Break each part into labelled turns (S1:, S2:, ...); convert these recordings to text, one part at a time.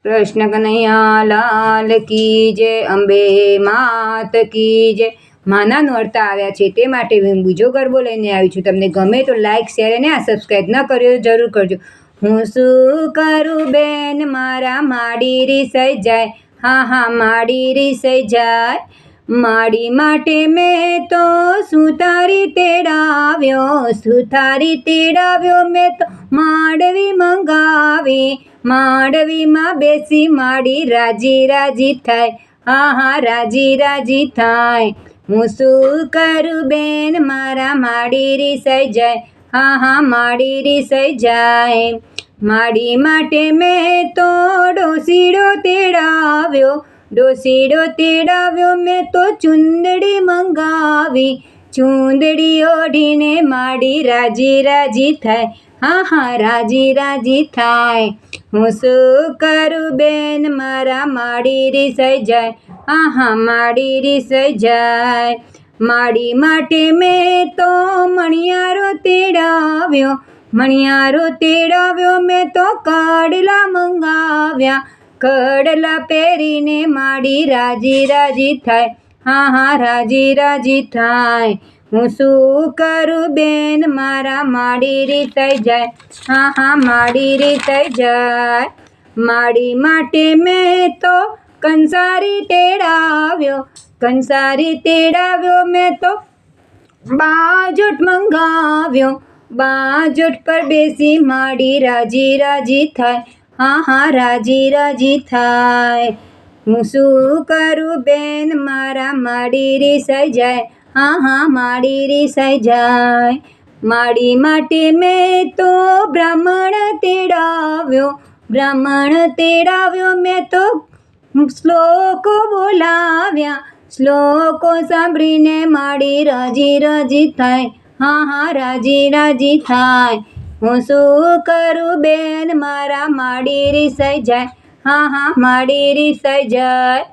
S1: કૃષ્ણ કનૈયા લાલ કી જય, અંબે માત કી જય। માના નોરતા આવ્યા છે તે માટે હું બીજો ગરબો લઈને આવી છું। તમને ગમે તો લાઈક શેર અને સબસ્ક્રાઈબ ન કર્યો જરૂર કરજો। હું શું કરું બેન મારા માડી રીસાઈ જાય, હા હા માડી રીસાઈ જાય। માડી માટે મેં તો સુતારી તેડાવ્યો, સુતારી તેડાવ્યો મેં તો માંડવી મંગાવી। માંડવીમાં બેસી માડી રાજી રાજી થાય, હા હા રાજી રાજી થાય। હું શું કરું બેન મારા માડી રીસાઈ જાય, હા હા માડી રીસાઈ જાય। માડી માટે મેં તો ડોસીડો તેડાવ્યો, ડોસીડો તેડાવ્યો મેં તો ચુંદડી મંગાવી। ચુંદડી ઓઢીને માડી રાજી રાજી થાય, હા હા રાજી રાજી થાય। હું શું કરું બેન મારા માડી રીસાઈ જાય, હા હા માડી રીસાઈ જાય। માડી માટે મેં તો મણિયારો તેડાવ્યો, મણિયારો તેડાવ્યો મેં તો કડલા મંગાવ્યા। કડલા પહેરીને માડી રાજી રાજી થાય, હા હા રાજી રાજી થાય। હું શું કરું બેન મારા માડી રીસાઈ જાય, હા હા માડી રીસાઈ જાય। માડી માટે મેં તો કંસારી તેડાવ્યો, કંસારી તેડાવ્યો મેં તો બાજોટ મંગાવ્યો। બાજોટ પર બેસી માડી રાજી રાજી થાય, હા હા રાજી રાજી થાય। હું શું કરું બેન મારા માડી રીસાઈ જાય, હા હા માડી રીસાઈ જાય। માડી માટે મેં તો બ્રાહ્મણ તેડાવ્યો, બ્રાહ્મણ તેડાવ્યો મેં તો શ્લોકો બોલાવ્યા। શ્લોકો સાંભળીને માડી રાજી રાજી થાય, હા હા રાજી રાજી થાય। હું શું કરું બેન મારા માડી રીસાઈ જાય, હા હા માડી રીસાઈ જાય।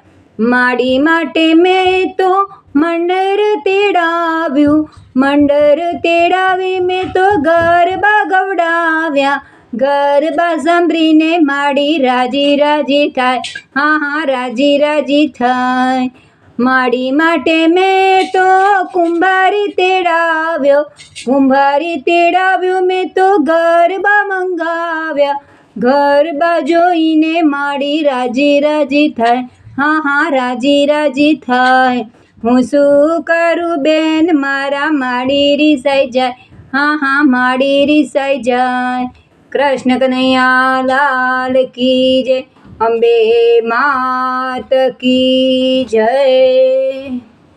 S1: માડી માટે મેં તો મંડર તેડાવ્યું, મંડર તેડાવી મેં તો ગરબા ગવડાવ્યા। ગરબા સાંભળીને માડી રાજી રાજી થાય, હા હા રાજી રાજી થાય। માડી માટે મેં તો કુંભારી તેડાવ્યો, કુંભારી તેડાવ્યો મેં તો ગરબા મંગાવ્યા। ગરબા જોઈને માડી રાજી રાજી થાય, હા હા રાજી રાજી થાય। હું શું કરું બેન મારા માડી રીસાઈ જાય, હા હા માડી રીસાઈ જાય। કૃષ્ણ કનૈયા લાલ કી જય, અંબે માત કી જય।